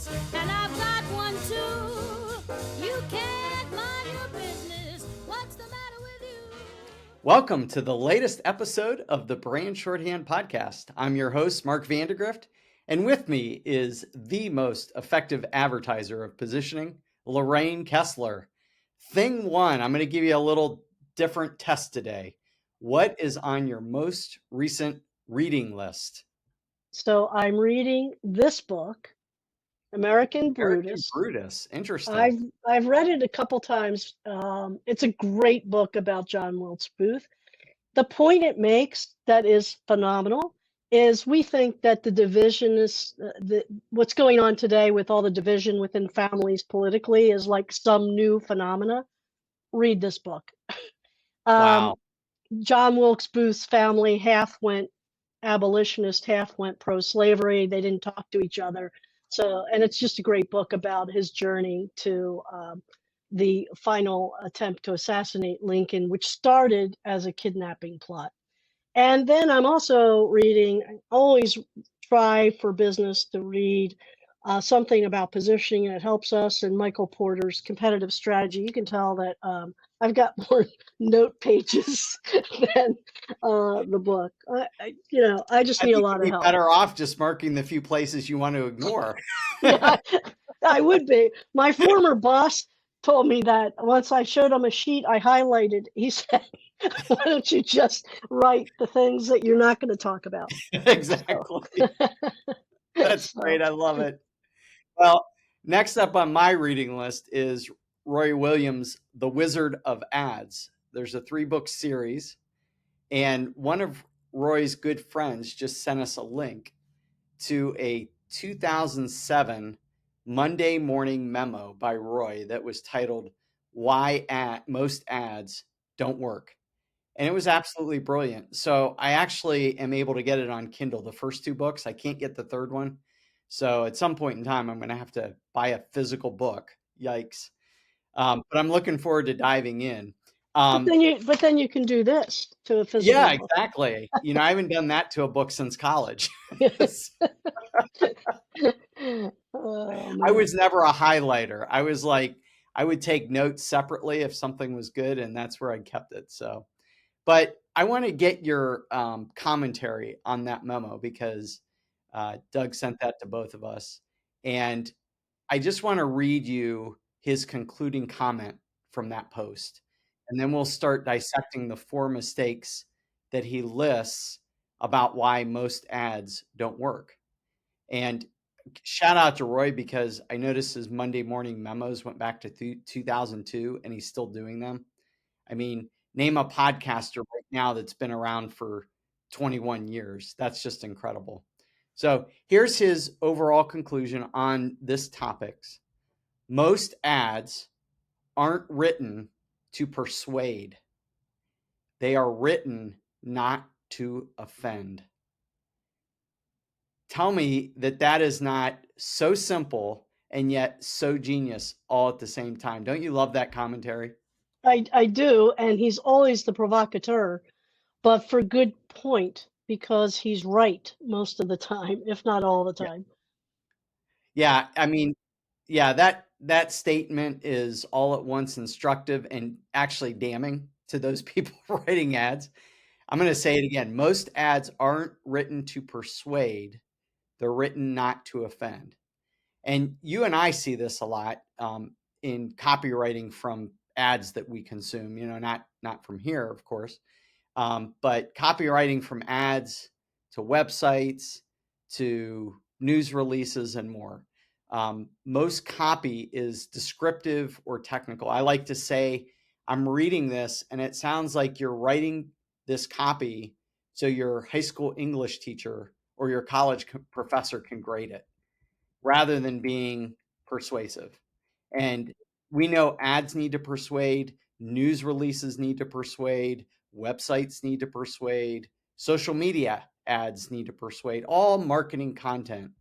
business, and I've got one too. You can't mind your business. What's the matter with you? Welcome to the latest episode of the Brand Shorthand podcast. I'm your host, Mark Vandergrift, and with me is the most effective advertiser of positioning, Lorraine Kessler. Thing one, I'm going to give you a little different test today. What is on your most recent reading list? So I'm reading this book, American American Brutus. Brutus. Interesting. I've read it a couple times. It's a great book about John Wilkes Booth. The point it makes that is phenomenal is we think that the division is what's going on today with all the division within families politically is like some new phenomena. Read this book. Wow. John Wilkes Booth's family half went abolitionist, half went pro-slavery. They didn't talk to each other. So, and it's just a great book about his journey to the final attempt to assassinate Lincoln, which started as a kidnapping plot. And then I'm also reading, I always try for business to read something about positioning, and it helps us, and Michael Porter's Competitive Strategy. You can tell that I've got more note pages than the book. I just I need a think lot you'd of be help. better off just marking the few places you want to ignore. Yeah, I would be. My former boss told me that once I showed him a sheet I highlighted. He said, "Why don't you just write the things that you're not going to talk about?" Exactly. That's So, great. I love it. Well, next up on my reading list is Roy Williams' The Wizard of Ads. There's a 3-book series, and one of Roy's good friends just sent us a link to a 2007 Monday morning memo by Roy that was titled Why Most Ads Don't Work. And it was absolutely brilliant. So I actually am able to get it on Kindle, the first 2 books. I can't get the third one. So at some point in time, I'm going to have to buy a physical book. Yikes. But I'm looking forward to diving in. but then you can do this to a physical Yeah, book. exactly. I haven't done that to a book since college. Oh, I man. was never a highlighter. I was like, I would take notes separately if something was good, and that's where I kept it. So, but I want to get your commentary on that memo because Doug sent that to both of us. And I just want to read you his concluding comment from that post. And then we'll start dissecting the 4 mistakes that he lists about why most ads don't work. And shout out to Roy because I noticed his Monday morning memos went back to 2002 and he's still doing them. I mean, name a podcaster right now that's been around for 21 years. That's just incredible. So here's his overall conclusion on this topics. Most ads aren't written to persuade. They are written not to offend. Tell me that that is not so simple and yet so genius all at the same time. Don't you love that commentary? I do, and he's always the provocateur, but for good point, because he's right most of the time, if not all the Yeah. time. Yeah, I mean, yeah, that statement is all at once instructive and actually damning to those people writing ads. I'm going to say it again. Most ads aren't written to persuade. They're written not to offend. And you and I see this a lot in copywriting from ads that we consume. Not from here, of course, but copywriting from ads to websites to news releases and more. Most copy is descriptive or technical. I like to say, I'm reading this and it sounds like you're writing this copy so your high school English teacher or your college professor can grade it rather than being persuasive. And we know ads need to persuade, news releases need to persuade, websites need to persuade, social media ads need to persuade, all marketing content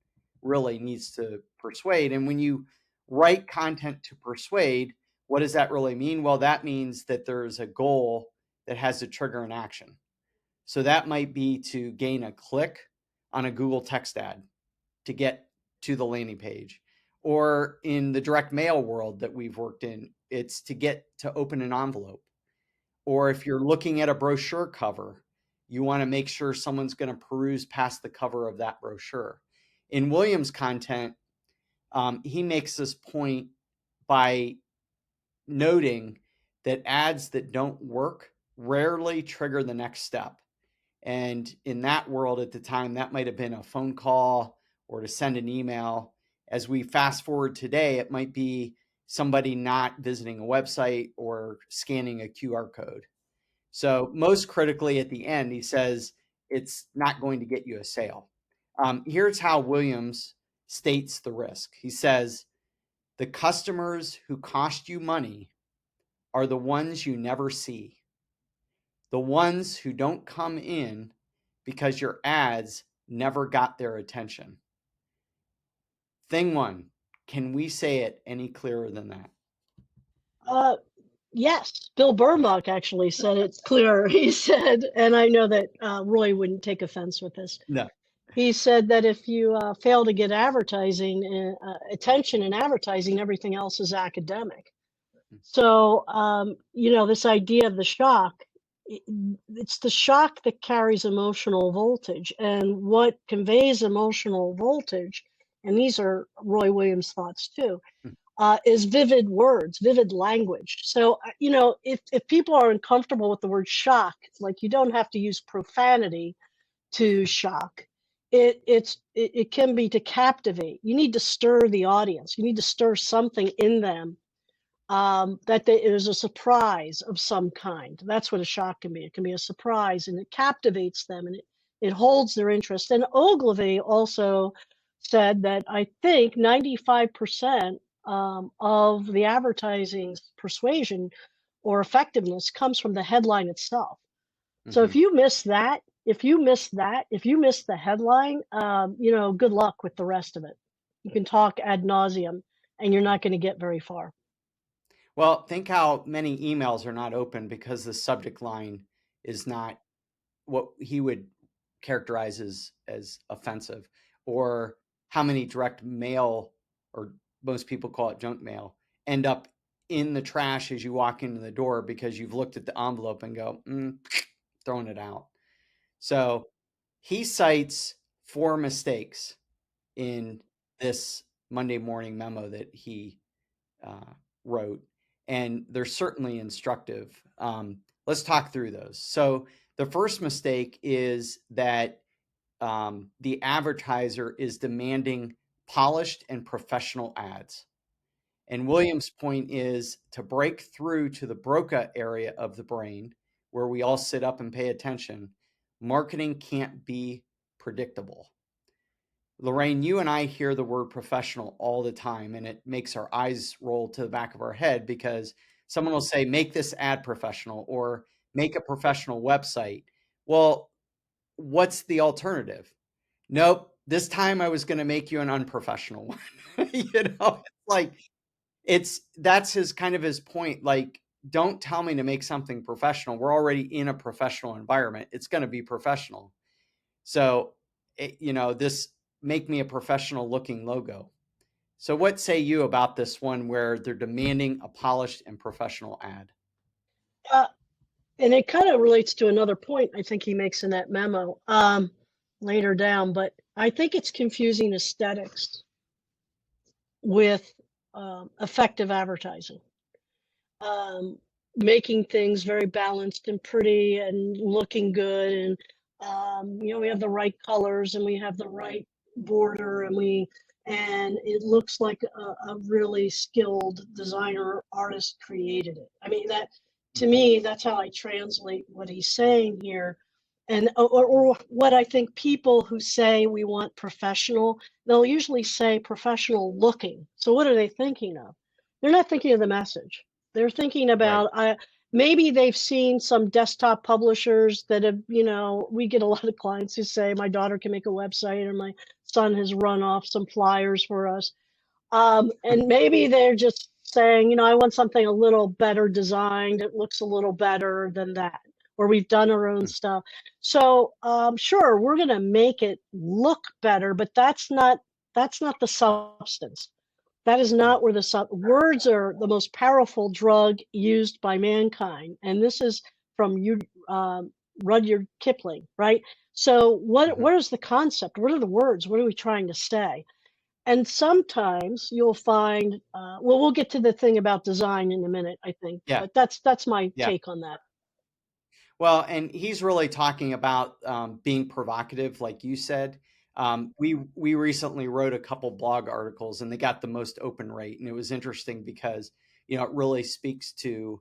really needs to persuade. And when you write content to persuade, what does that really mean? Well, that means that there's a goal that has to trigger an action. So that might be to gain a click on a Google text ad to get to the landing page, Or in the direct mail world that we've worked in, it's to get to open an envelope. Or if you're looking at a brochure cover, you want to make sure someone's going to peruse past the cover of that brochure. In William's content, he makes this point by noting that ads that don't work rarely trigger the next step. And in that world at the time, that might have been a phone call or to send an email. As we fast forward today, it might be somebody not visiting a website or scanning a QR code. So most critically at the end, he says it's not going to get you a sale. Here's how Williams states the risk. He says, the customers who cost you money are the ones you never see. The ones who don't come in because your ads never got their attention. Thing one, can we say it any clearer than that? Yes, Bill Burmock actually said it's clear. He said, and I know that Roy wouldn't take offense with this. No. He said that if you fail to get attention in advertising, everything else is academic. So, this idea of the shock, it's the shock that carries emotional voltage. And what conveys emotional voltage, and these are Roy Williams' thoughts too, is vivid words, vivid language. So, if people are uncomfortable with the word shock, like you don't have to use profanity to shock. It can be to captivate. You need to stir the audience. You need to stir something in them that it is a surprise of some kind. That's what a shock can be. It can be a surprise, and it captivates them, and it holds their interest. And Ogilvy also said that I think 95% of the advertising's persuasion or effectiveness comes from the headline itself. So if you miss that, if you miss the headline, good luck with the rest of it. You can talk ad nauseum, and you're not going to get very far. Well, think how many emails are not open because the subject line is not what he would characterize as offensive, or how many direct mail, or most people call it junk mail, end up in the trash as you walk into the door because you've looked at the envelope and go, throwing it out. So he cites 4 mistakes in this Monday morning memo that he wrote, and they're certainly instructive. Let's talk through those. So the first mistake is that the advertiser is demanding polished and professional ads. And William's point is to break through to the Broca area of the brain where we all sit up and pay attention. Marketing can't be predictable. Lorraine, you and I hear the word professional all the time, and it makes our eyes roll to the back of our head because someone will say, make this ad professional or make a professional website. Well, what's the alternative? Nope. This time I was going to make you an unprofessional one. That's his kind of his point. Like, don't tell me to make something professional. We're already in a professional environment. It's going to be professional. So, this make me a professional looking logo. So what say you about this one where they're demanding a polished and professional ad? And it kind of relates to another point I think he makes in that memo later down, but I think it's confusing aesthetics with effective advertising. Making things very balanced and pretty and looking good, and we have the right colors and we have the right border, and it looks like a really skilled designer artist created it. I mean, that to me, that's how I translate what he's saying here. And or what I think people who say we want professional, they'll usually say professional looking. So what are they thinking of? They're not thinking of the message. They're thinking about maybe they've seen some desktop publishers that have, we get a lot of clients who say my daughter can make a website or my son has run off some flyers for us. And maybe they're just saying, I want something a little better designed. It looks a little better than that. Or we've done our own stuff. So sure, we're going to make it look better, but that's not the substance. That is not where words are the most powerful drug used by mankind. And this is from Rudyard Kipling, right? So Mhm. what is the concept? What are the words? What are we trying to say? And sometimes you'll find, well, we'll get to the thing about design in a minute, I think, Yeah, but that's my yeah. take on that. Well, and he's really talking about being provocative, like you said. We recently wrote a couple blog articles, and they got the most open rate, and it was interesting because it really speaks to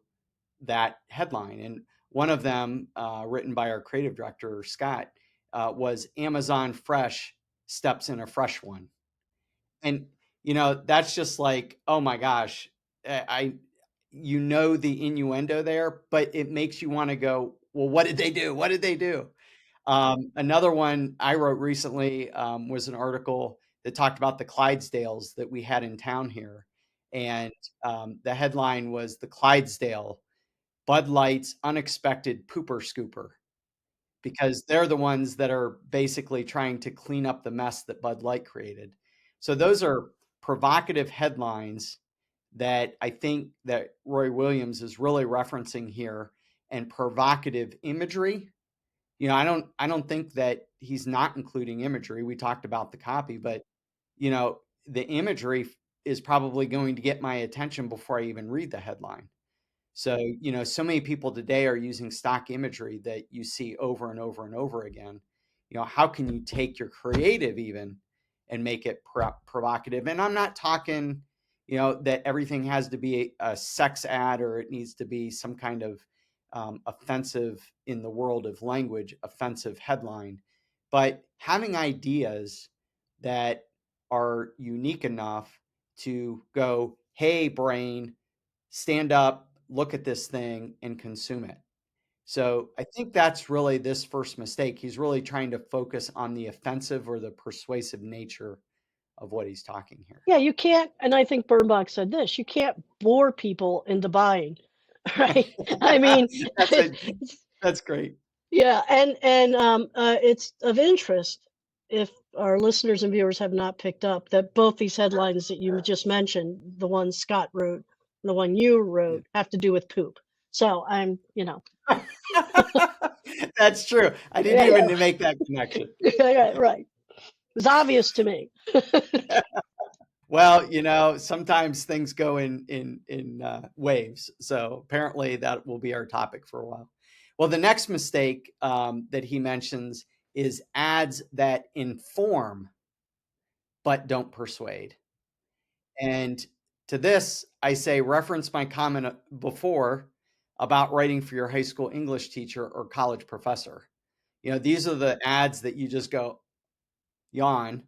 that headline. And one of them, written by our creative director Scott, was Amazon Fresh steps in a fresh one, and that's just like, oh my gosh, I the innuendo there, but it makes you want to go, well, what did they do? What did they do? Another one I wrote recently was an article that talked about the Clydesdales that we had in town here. And the headline was "The Clydesdale, Bud Light's Unexpected Pooper Scooper," because they're the ones that are basically trying to clean up the mess that Bud Light created. So those are provocative headlines that I think that Roy Williams is really referencing here, and provocative imagery. I don't think that he's not including imagery. We talked about the copy, but the imagery is probably going to get my attention before I even read the headline. So, so many people today are using stock imagery that you see over and over and over again. How can you take your creative even and make it provocative? And I'm not talking, that everything has to be a sex ad or it needs to be some kind of offensive, in the world of language, offensive headline, but having ideas that are unique enough to go, hey, brain, stand up, look at this thing, and consume it. So I think that's really this first mistake. He's really trying to focus on the offensive or the persuasive nature of what he's talking here. Yeah, you can't, and I think Bernbach said this, you can't bore people into buying, right? I mean, that's a that's great. yeah, and it's of interest, if our listeners and viewers have not picked up, that both these headlines that you just mentioned, the one Scott wrote and the one you Yeah. wrote, have to do with poop. So That's true. I didn't yeah, even make that connection. yeah, right. It was obvious to me. Well, sometimes things go in waves. So apparently that will be our topic for a while. Well, the next mistake that he mentions is ads that inform but don't persuade. And to this, I say reference my comment before about writing for your high school English teacher or college professor. These are the ads that you just go yawn.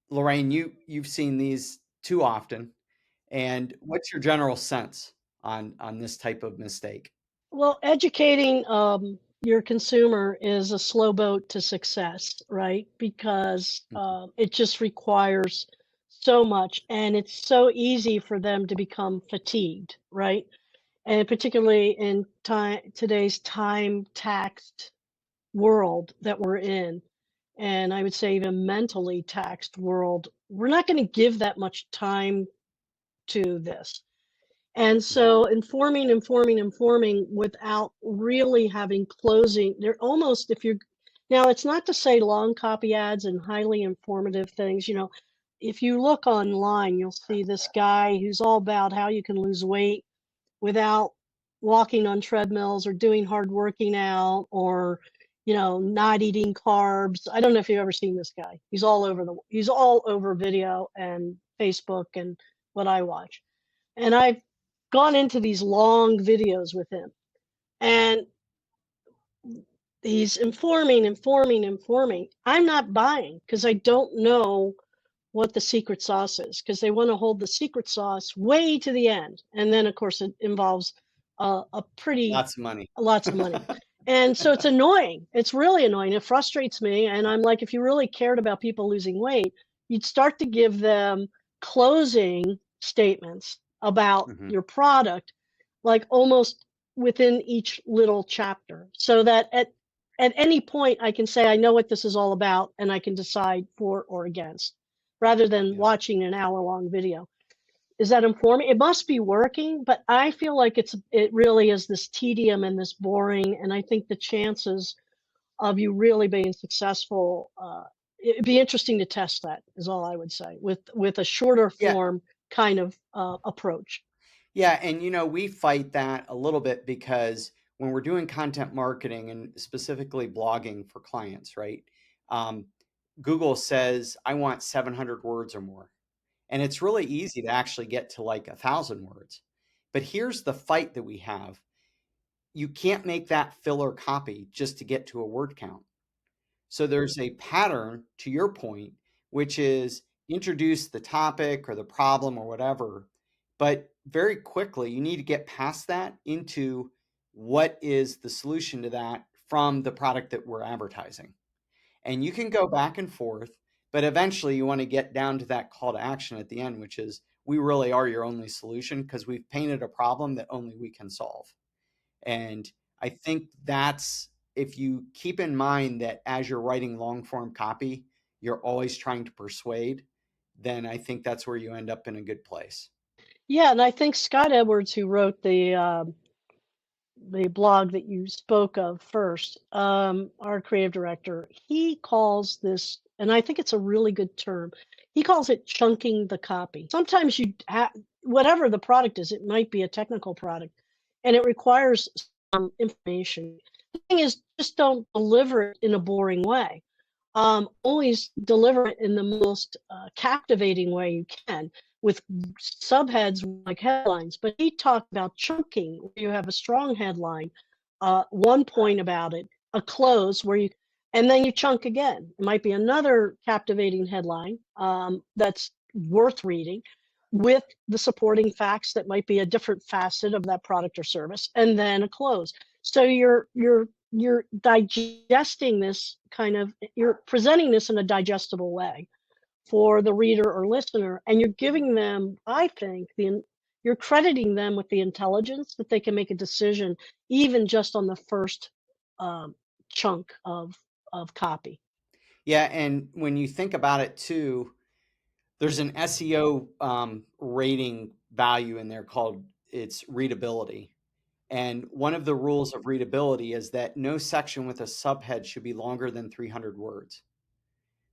Lorraine, you've seen these too often. And what's your general sense on this type of mistake? Well, educating your consumer is a slow boat to success, right? Because Mhm. it just requires so much, and it's so easy for them to become fatigued, right? And particularly in today's time taxed world that we're in, and I would say even mentally taxed world, we're not going to give that much time to this. And Mhm. so informing without really having closing, they're almost, if you're, now it's not to say long copy ads and highly informative things, if you look online, you'll see this guy who's all about how you can lose weight without walking on treadmills or doing hard working out or, not eating carbs. I don't know if you've ever seen this guy. He's all over video and Facebook and what I watch. And I've gone into these long videos with him, and he's informing. I'm not buying because I don't know what the secret sauce is, because they want to hold the secret sauce way to the end. And then, of course, it involves a pretty Lots of money. lots of money. And so it's annoying. It's really annoying. It frustrates me. And I'm like, if you really cared about people losing weight, you'd start to give them closing statements about Mhm. your product, like almost within each little chapter, so that at any point I can say, I know what this is all about, and I can decide for or against. rather than Yeah. watching an hour-long video. Is that informing? It must be working, but I feel like it really is this tedium and this boring, and I think the chances of you really being successful, it'd be interesting to test that, is all I would say, with a shorter Yeah. form kind of approach. Yeah, and we fight that a little bit because when we're doing content marketing and specifically blogging for clients, right? Um, Google says I want 700 words or more, and it's really easy to actually get to like 1,000 words. But here's the fight that we have: you can't make that filler copy just to get to a word count. So there's a pattern, to your point, which is introduce the topic or the problem or whatever, but very quickly you need to get past that into what is the solution to that from the product that we're advertising. And you can go back and forth, but eventually you want to get down to that call to action at the end, which is we really are your only solution because we've painted a problem that only we can solve. And I think that's, if you keep in mind that as you're writing long form copy, you're always trying to persuade, then I think that's where you end up in a good place. Yeah, and I think Scott Edwards, who wrote the blog that you spoke of first, our creative director, he calls this, and I think it's a really good term. He calls it chunking the copy. Sometimes whatever the product is, it might be a technical product, and it requires some information. The thing is, just don't deliver it in a boring way. Always deliver it in the most captivating way you can with subheads like headlines. But he talked about chunking, where you have a strong headline, one point about it, a close and then you chunk again. It might be another captivating headline that's worth reading with the supporting facts that might be a different facet of that product or service, and then a close. So you're digesting this you're presenting this in a digestible way for the reader or listener, and you're giving them, I think, you're crediting them with the intelligence that they can make a decision even just on the first um, chunk of copy. Yeah. And when you think about it too, there's an SEO rating value in there called its readability. And one of the rules of readability is that no section with a subhead should be longer than 300 words,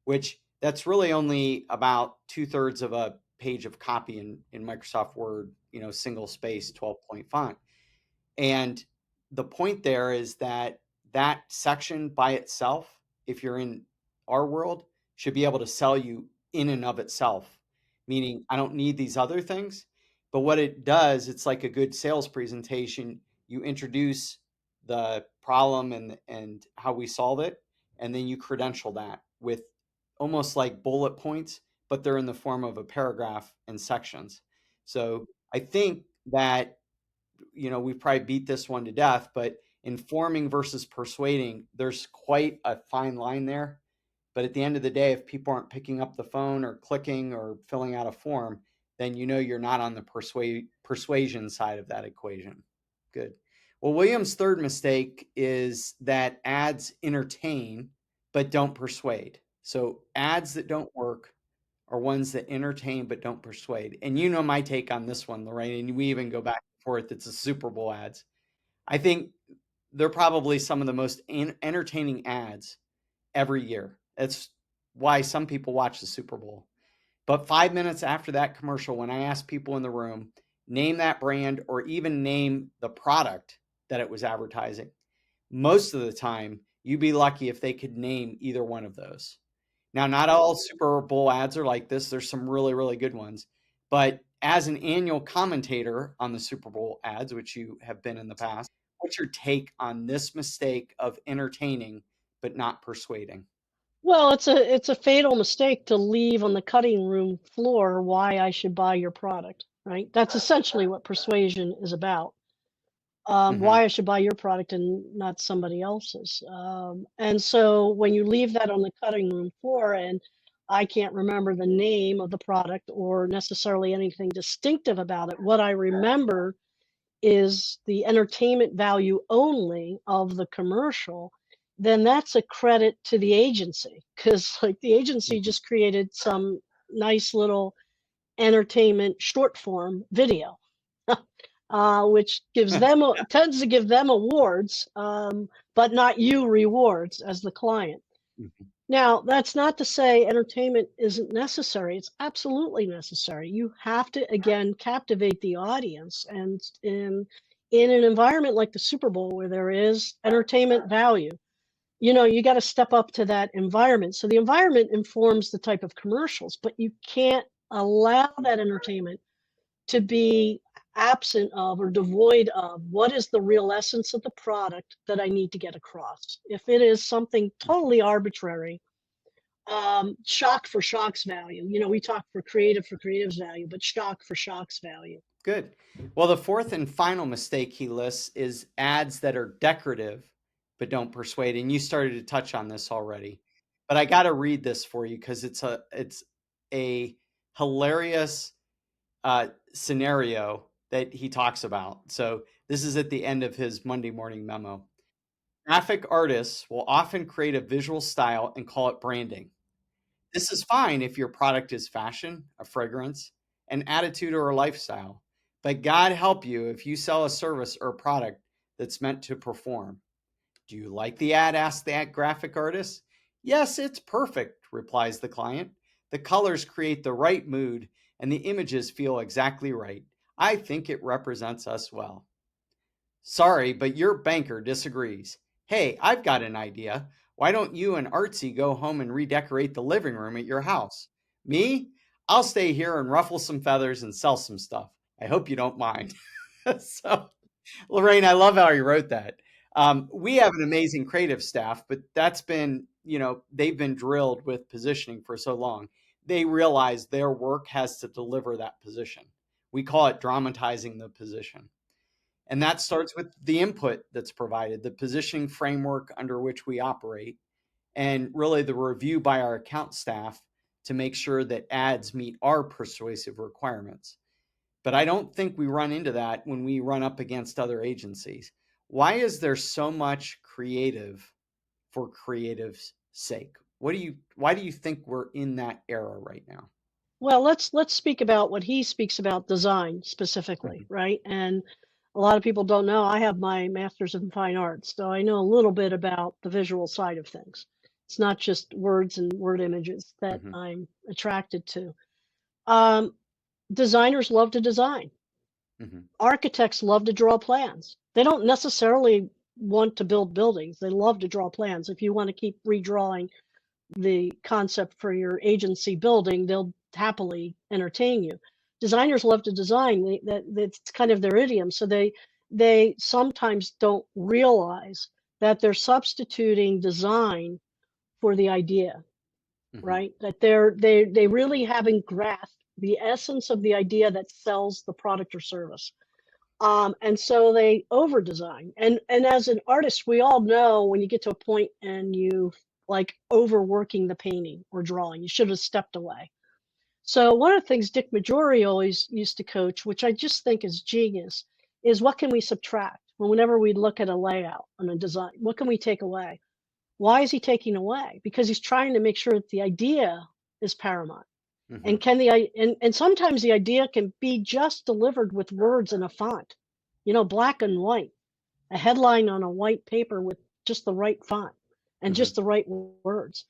which that's really only about 2/3 of a page of copy in Microsoft Word, single space 12-point font. And the point there is that that section by itself, if you're in our world, should be able to sell you in and of itself, meaning I don't need these other things. But what it does, it's like a good sales presentation. You introduce the problem and how we solve it, and then you credential that with almost like bullet points, but they're in the form of a paragraph and sections. So I think that we've probably beat this one to death, but informing versus persuading, there's quite a fine line there. But at the end of the day, if people aren't picking up the phone or clicking or filling out a form, then you're not on the persuasion side of that equation. Good. Well, William's third mistake is that ads entertain but don't persuade. So ads that don't work are ones that entertain but don't persuade. And my take on this one, Lorraine, and we even go back and forth. It's the Super Bowl ads. I think they're probably some of the most entertaining ads every year. That's why some people watch the Super Bowl. But 5 minutes after that commercial, when I ask people in the room, name that brand or even name the product that it was advertising, most of the time, you'd be lucky if they could name either one of those. Now, not all Super Bowl ads are like this. There's some really, really good ones. But as an annual commentator on the Super Bowl ads, which you have been in the past, what's your take on this mistake of entertaining but not persuading? Well, it's a fatal mistake to leave on the cutting room floor why I should buy your product, right? That's essentially what persuasion is about. Hmm. Why I should buy your product and not somebody else's. And so when you leave that on the cutting room floor, and I can't remember the name of the product or necessarily anything distinctive about it, what I remember is the entertainment value only of the commercial, then that's a credit to the agency, because like the agency just created some nice little entertainment short form video, which tends to give them awards, but not you rewards as the client. Mhm. Now, that's not to say entertainment isn't necessary. It's absolutely necessary. You have to, again, captivate the audience. And in an environment like the Super Bowl, where there is entertainment value, you got to step up to that environment. So the environment informs the type of commercials, but you can't allow that entertainment to be absent of or devoid of what is the real essence of the product that I need to get across. If it is something totally arbitrary, shock for shock's value. We talk for creative's value, but shock for shock's value. Good. Well, the fourth and final mistake he lists is ads that are decorative but don't persuade. And you started to touch on this already, but I got to read this for you because it's a hilarious scenario that he talks about. So this is at the end of his Monday morning memo. Graphic artists will often create a visual style and call it branding. This is fine if your product is fashion, a fragrance, an attitude, or a lifestyle. But God help you if you sell a service or a product that's meant to perform. Do you like the ad? Asks the graphic artist. Yes, it's perfect, replies the client. The colors create the right mood and the images feel exactly right. I think it represents us well. Sorry, but your banker disagrees. Hey, I've got an idea. Why don't you and Artsy go home and redecorate the living room at your house? Me? I'll stay here and ruffle some feathers and sell some stuff. I hope you don't mind. So, Lorraine, I love how you wrote that. We have an amazing creative staff, but that's been, they've been drilled with positioning for so long. They realize their work has to deliver that position. We call it dramatizing the position. And that starts with the input that's provided, the positioning framework under which we operate, and really the review by our account staff to make sure that ads meet our persuasive requirements. But I don't think we run into that when we run up against other agencies. Why is there so much creative for creative's sake? Why do you think we're in that era right now? Well, let's speak about what he speaks about, design specifically, Mhm. right? And a lot of people don't know I have my master's in fine arts, so I know a little bit about the visual side of things. It's not just words and word images that Mhm. I'm attracted to. Um, Designers love to design. Mhm. Architects love to draw plans. They don't necessarily want to build buildings. They love to draw plans. If you want to keep redrawing the concept for your agency building, they'll happily entertain you. Designers love to design. That's kind of their idiom. So they sometimes don't realize that they're substituting design for the idea, Mhm. right? That they really haven't grasped the essence of the idea that sells the product or service. And so they over design. And as an artist, we all know when you get to a point and you like overworking the painting or drawing, you should have stepped away. So one of the things Dick Majori always used to coach, which I just think is genius, is what can we subtract? Whenever we look at a layout and a design, what can we take away? Why is he taking away? Because he's trying to make sure that the idea is paramount. And Mhm. and sometimes the idea can be just delivered with words in a font, black and white, a headline on a white paper with just the right font and Mhm. just the right words.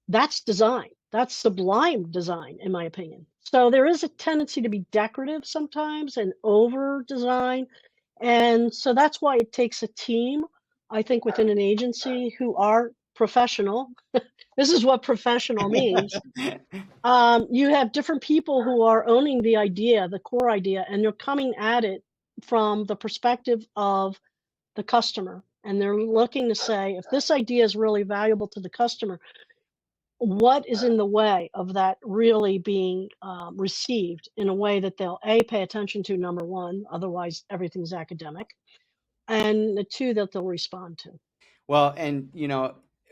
That's design. That's sublime design, in my opinion. So there is a tendency to be decorative sometimes and over design. And so that's why it takes a team, I think, within an agency who are professional. This is what professional means. You have different people who are owning the idea, the core idea, and they're coming at it from the perspective of the customer. And they're looking to say, if this idea is really valuable to the customer, what is in the way of that really being received in a way that they'll A, pay attention to, number one, otherwise everything's academic, and the two, that they'll respond to. Well, and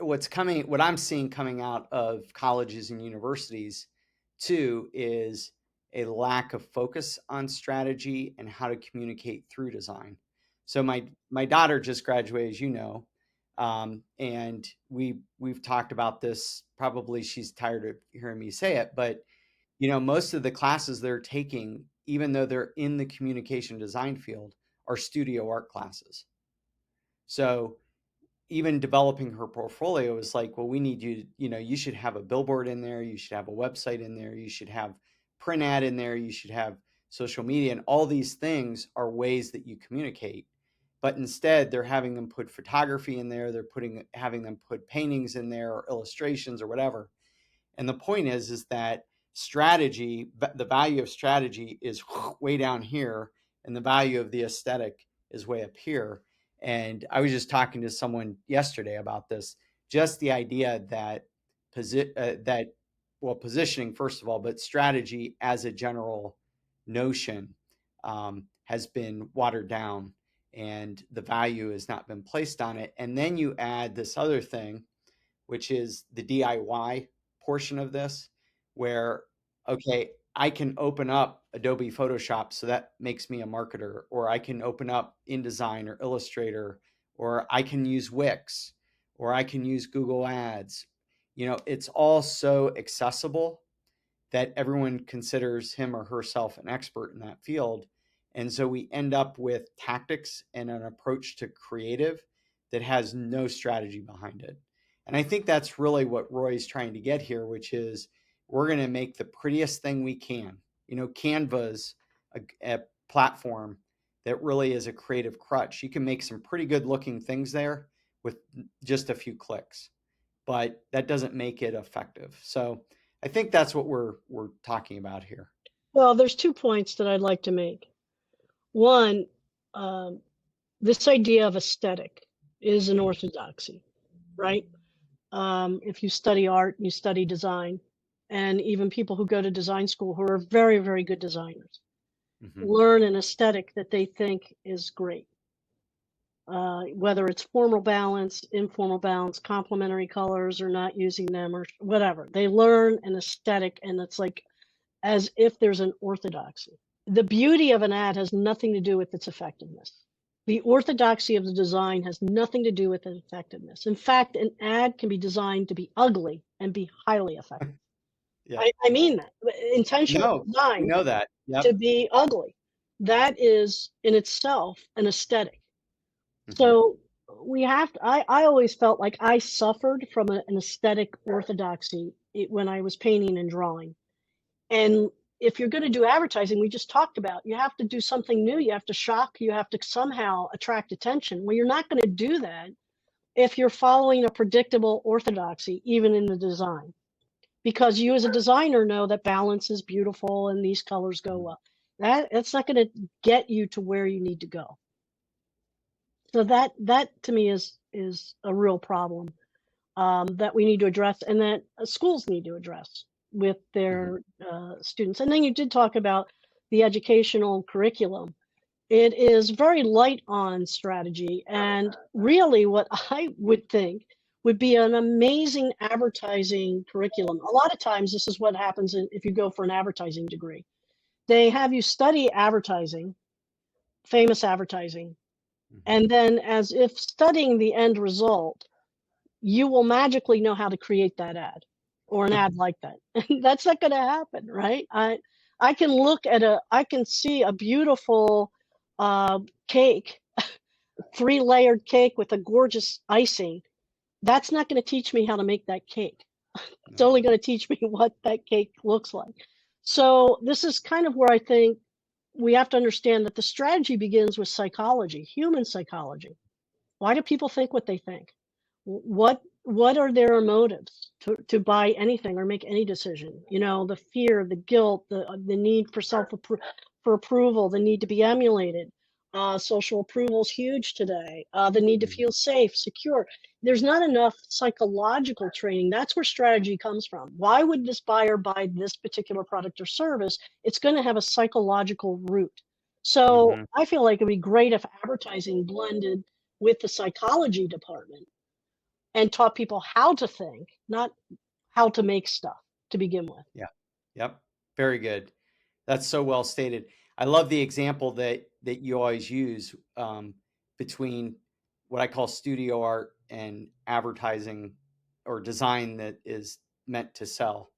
what I'm seeing coming out of colleges and universities too is a lack of focus on strategy and how to communicate through design. So my daughter just graduated, as you know, and we've talked about this. Probably she's tired of hearing me say it, but most of the classes they're taking, even though they're in the communication design field, are studio art classes. So even developing her portfolio is like, well, we need you, you should have a billboard in there, you should have a website in there, you should have print ad in there, you should have social media, and all these things are ways that you communicate. But instead, they're having them put photography in there, having them put paintings in there or illustrations or whatever. And the point is that strategy, the value of strategy is way down here, and the value of the aesthetic is way up here. And I was just talking to someone yesterday about this, just the idea that positioning, first of all, but strategy as a general notion has been watered down, and the value has not been placed on it. And then you add this other thing, which is the DIY portion of this, where, okay, I can open up Adobe Photoshop, so that makes me a marketer, or I can open up InDesign or Illustrator, or I can use Wix, or I can use Google Ads. It's all so accessible that everyone considers him or herself an expert in that field. And so we end up with tactics and an approach to creative that has no strategy behind it. And I think that's really what Roy's trying to get here, which is we're going to make the prettiest thing we can. Canva's a platform that really is a creative crutch. You can make some pretty good looking things there with just a few clicks, but that doesn't make it effective. So I think that's what we're talking about here. Well, there's 2 points that I'd like to make. One, this idea of aesthetic is an orthodoxy, right? If you study art, you study design, and even people who go to design school who are very, very good designers learn an aesthetic that they think is great. Whether it's formal balance, informal balance, complementary colors, or not using them, or whatever. They learn an aesthetic, and it's like as if there's an orthodoxy. The beauty of an ad has nothing to do with its effectiveness. The orthodoxy of the design has nothing to do with its effectiveness. In fact, an ad can be designed to be ugly and be highly effective. Yeah. I mean that. Intentional No, we design know that. Yep. to be ugly. That is in itself an aesthetic. So we have to, I always felt like I suffered from an aesthetic orthodoxy when I was painting and drawing. And if you're going to do advertising, we just talked about, you have to do something new. You have to shock. You have to somehow attract attention. Well, you're not going to do that if you're following a predictable orthodoxy, even in the design, because you as a designer know that balance is beautiful and these colors go well. That's not going to get you to where you need to go. So that to me is a real problem that we need to address, and that schools need to address with their students. And then you did talk about the educational curriculum. It is very light on strategy, and really what I would think would be an amazing advertising curriculum. A lot of times this is what happens if you go for an advertising degree. They have you study advertising, famous advertising, and then as if studying the end result, you will magically know how to create that ad or an ad like that. That's not going to happen, right? I can I can see a beautiful cake, 3-layered cake with a gorgeous icing. That's not going to teach me how to make that cake. It's only going to teach me what that cake looks like. So this is kind of where I think we have to understand that the strategy begins with psychology, human psychology. Why do people think what they think? What are their motives to buy anything or make any decision? The fear, the guilt, the need for for approval, the need to be emulated. Social approval is huge today. The need to feel safe, secure. There's not enough psychological training. That's where strategy comes from. Why would this buyer buy this particular product or service? It's going to have a psychological root. So I feel like it'd be great if advertising blended with the psychology department and taught people how to think, not how to make stuff to begin with. Yeah. Yep. Very good. That's so well stated. I love the example that you always use between what I call studio art and advertising or design that is meant to sell.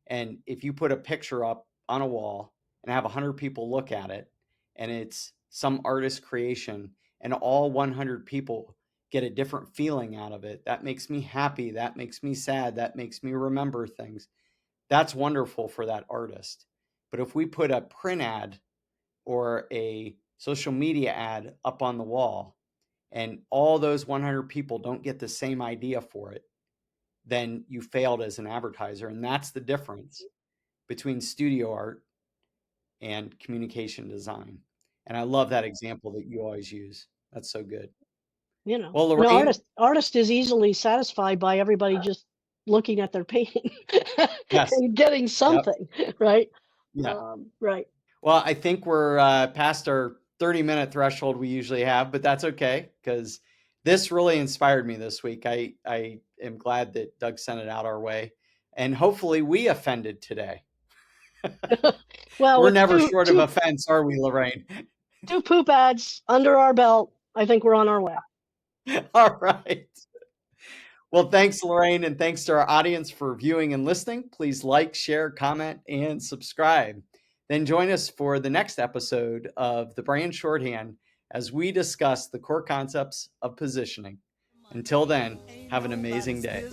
And if you put a picture up on a wall and have 100 people look at it, and it's some artist creation, and all 100 people get a different feeling out of it, that makes me happy, that makes me sad, that makes me remember things. That's wonderful for that artist. But if we put a print ad or a social media ad up on the wall, and all those 100 people don't get the same idea for it, then you failed as an advertiser. And that's the difference between studio art and communication design. And I love that example that you always use. That's so good. Well, An Lorraine, artist is easily satisfied by everybody just looking at their painting yes, and getting yep, something, right? yeah. Right. Well, I think we're past our 30-minute threshold we usually have, but that's okay because this really inspired me this week. I am glad that Doug sent it out our way, and hopefully we offended today. Well, We're with never short of offense, are we, Lorraine? two poop ads under our belt, I think we're on our way. All right. Well, thanks, Lorraine, and thanks to our audience for viewing and listening. Please like, share, comment, and subscribe. Then join us for the next episode of the Brand Shorthand as we discuss the core concepts of positioning. Until then, have an amazing day.